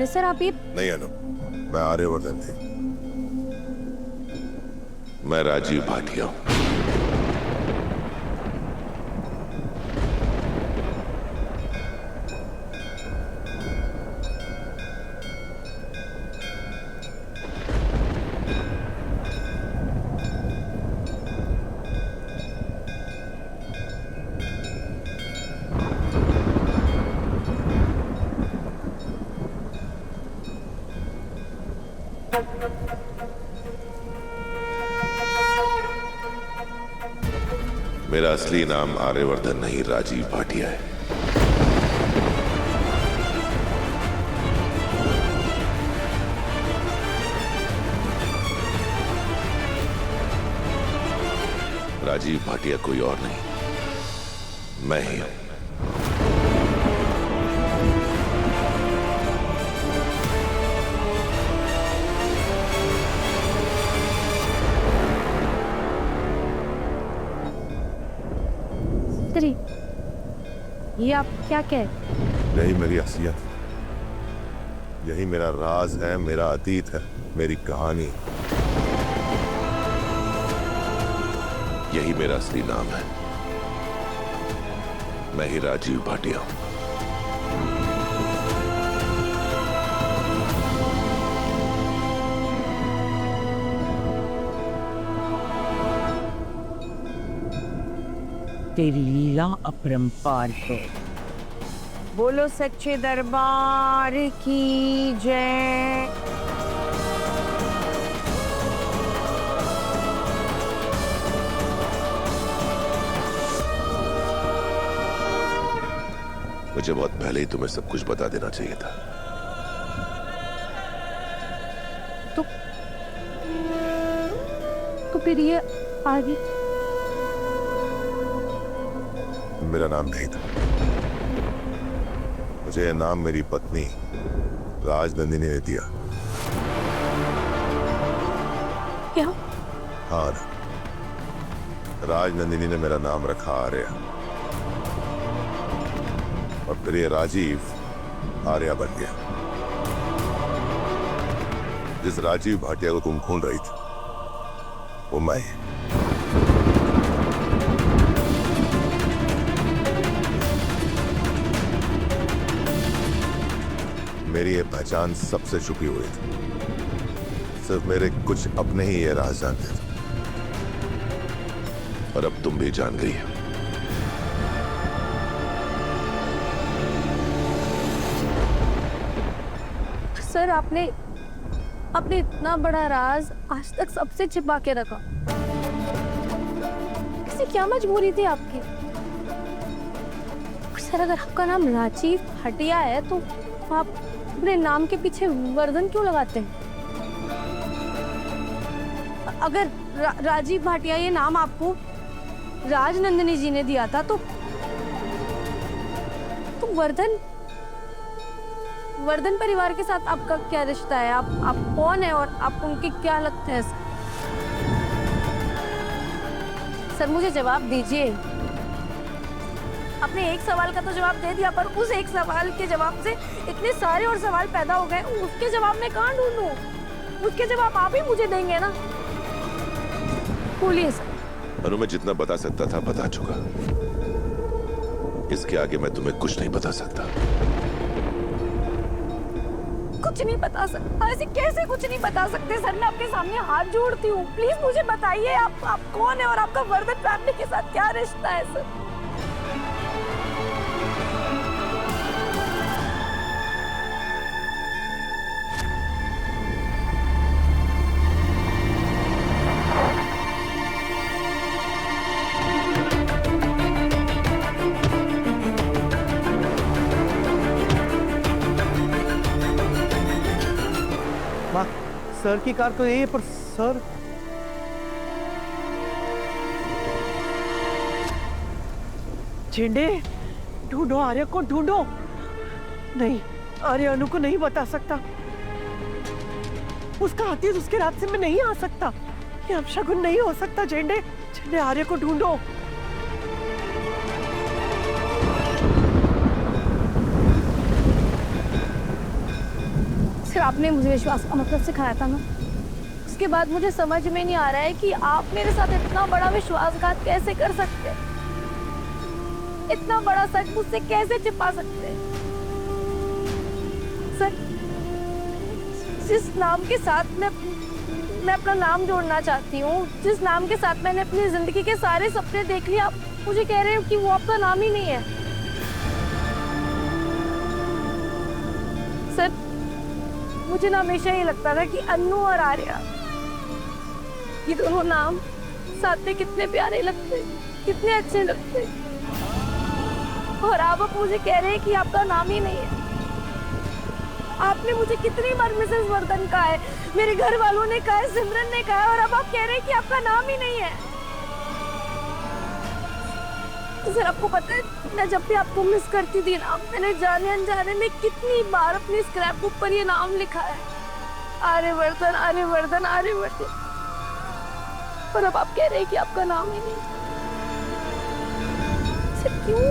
अरे सर आप ये नहीं अनु, मैं आर्यवर्धन थी। मैं राजीव भाटिया हूं। मेरा असली नाम आर्यवर्धन नहीं, राजीव भाटिया है। राजीव भाटिया कोई और नहीं, मैं ही हूं। ये आप क्या कह? यही मेरी असलियत, यही मेरा राज है, मेरा अतीत है, मेरी कहानी। यही मेरा असली नाम है। मैं ही राजीव भाटिया हूं। तेरी लीला अपरंपार है। बोलो सच्चे दरबार की जय। मुझे बहुत पहले ही तुम्हें सब कुछ बता देना चाहिए था। तो फिर ये आगे मेरा नाम नहीं था। मुझे यह नाम मेरी पत्नी राजनंदिनी ने दिया। क्या? हाँ, राजनंदिनी ने मेरा नाम रखा आर्य, और फिर ये राजीव आर्या बन गया। जिस राजीव भाटिया को तुम ढूंढ रही थी वो मैं। मेरी ये पहचान सबसे छुपी हुई थी, सिर्फ मेरे कुछ अपने ही ये राज जानते थे। और अब तुम भी जान गई हो। सर आपने इतना बड़ा राज आज तक सबसे छिपा के रखा। किसी क्या मजबूरी थी आपकी? सर अगर आपका नाम राजीव भाटिया है तो आप अपने नाम के पीछे वर्धन क्यों लगाते हैं? अगर राजीव भाटिया ये नाम आपको राजनंदिनी जी ने दिया था तो वर्धन परिवार के साथ आपका क्या रिश्ता है? आप कौन है और आप उनके क्या लगते हैं? सर मुझे जवाब दीजिए। आपने एक सवाल का तो जवाब दे दिया, पर उस एक सवाल के जवाब से इतने सारे और सवाल पैदा हो गए। उसके जवाब मैं कहाँ ढूंढूं? उसके जवाब आप ही मुझे देंगे ना? बोलिए सर। अनु, मैं जितना बता सकता था बता चुका। इसके आगे मैं तुम्हें कुछ नहीं बता सकता। कुछ नहीं बता सकता? ऐसे कैसे कुछ नहीं बता सकते? सर मैं आपके सामने हाथ जोड़ती हूँ, प्लीज मुझे बताइए आप कौन है और आपका वर्धन फैमिली के साथ क्या रिश्ता है? सर सर की कार तो यही है, पर सर झेंडे ढूंढो, आर्य को ढूंढो। नहीं, आर्य अनु को नहीं बता सकता। उसका अतीत उसके रास्ते में नहीं आ सकता। ये अपशगुन नहीं हो सकता। झेंडे झेंडे आर्य को ढूंढो। जो आपने मुझे विश्वास का मतलब सिखाया था ना, उसके बाद मुझे समझ में नहीं आ रहा है कि आप मेरे साथ इतना बड़ा विश्वासघात कैसे कर सकते हैं, इतना बड़ा सच मुझसे कैसे छिपा सकते हैं। सर, जिस नाम के साथ मैं अपना नाम जोड़ना चाहती हूँ, जिस नाम के साथ मैंने अपनी जिंदगी के सारे सपने देख लिए, आप मुझे कह रहे हो कि वो आपका नाम ही नहीं है। सर, मुझे ना हमेशा ये लगता था कि अन्नू और आर्या, ये दोनों नाम साथ में कितने प्यारे लगते, कितने अच्छे लगते, और आप अब मुझे कह रहे हैं कि आपका नाम ही नहीं है। आपने मुझे कितनी बार मिसेस वर्धन कहा है, मेरे घर वालों ने कहा है, सिमरन ने कहा है, और अब आप कह रहे हैं कि आपका नाम ही नहीं है। तो सर, आपको पता है, मैं जब भी आपको मिस करती थी ना, मैंने जाने अनजाने में कितनी बार अपनी स्क्रैप बुक पर ये नाम लिखा है, आर्यवर्धन, आर्यवर्धन, आर्यवर्धन। पर अब आप कह रहे हैं कि आपका नाम ही नहीं। सर, क्यों,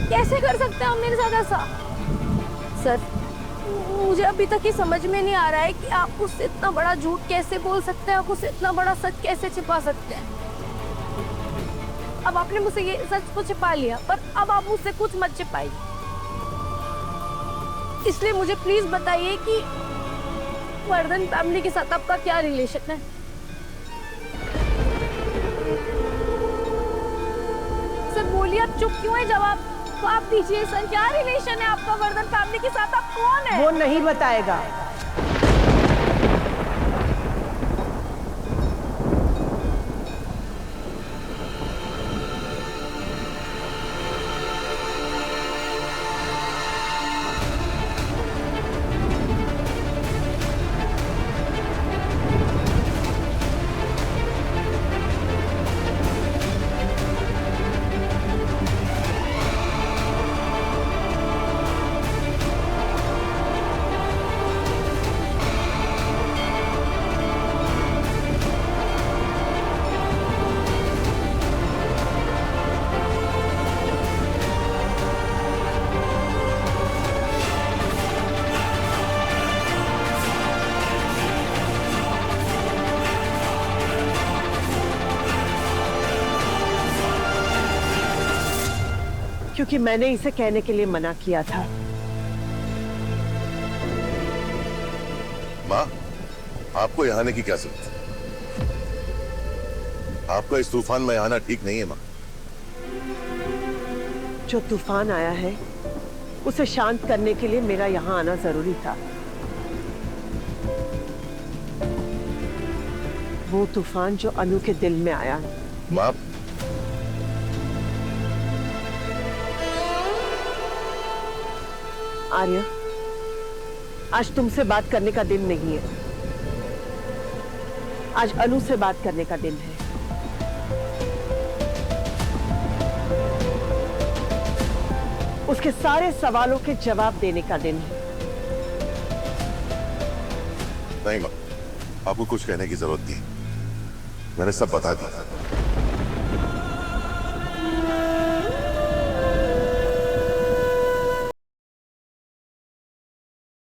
कैसे कर सकते हैं आप मेरे साथ ऐसा? सर, मुझे अभी तक ये समझ में नहीं आ रहा है कि आप मुझसे इतना बड़ा झूठ कैसे बोल सकते हैं, आप मुझसे इतना बड़ा सच कैसे छिपा सकते हैं। अब आपने मुझसे ये सच तो छिपा लिया, पर अब आप मुझसे कुछ मत छिपाइए। इसलिए मुझे प्लीज बताइए कि वर्धन फैमिली के साथ आपका क्या रिलेशन है? सर बोलिए, आप चुप क्यों है? जवाब दीजिए सर, क्या रिलेशन है आपका वर्धन फैमिली के साथ? आप कौन है? वो नहीं बताएगा। क्योंकि मैंने इसे कहने के लिए मना किया था। माँ, आपको यहाँ आने की क्या जरूरत है? आपका इस तूफान में आना ठीक नहीं है माँ। जो तूफान आया है उसे शांत करने के लिए मेरा यहाँ आना जरूरी था। वो तूफान जो अनु के दिल में आया। माँ, आर्या, आज तुमसे बात करने का दिन नहीं है, आज अनु से बात करने का दिन है। उसके सारे सवालों के जवाब देने का दिन है। नहीं माँ, आपको कुछ कहने की जरूरत नहीं, मैंने सब बता दिया।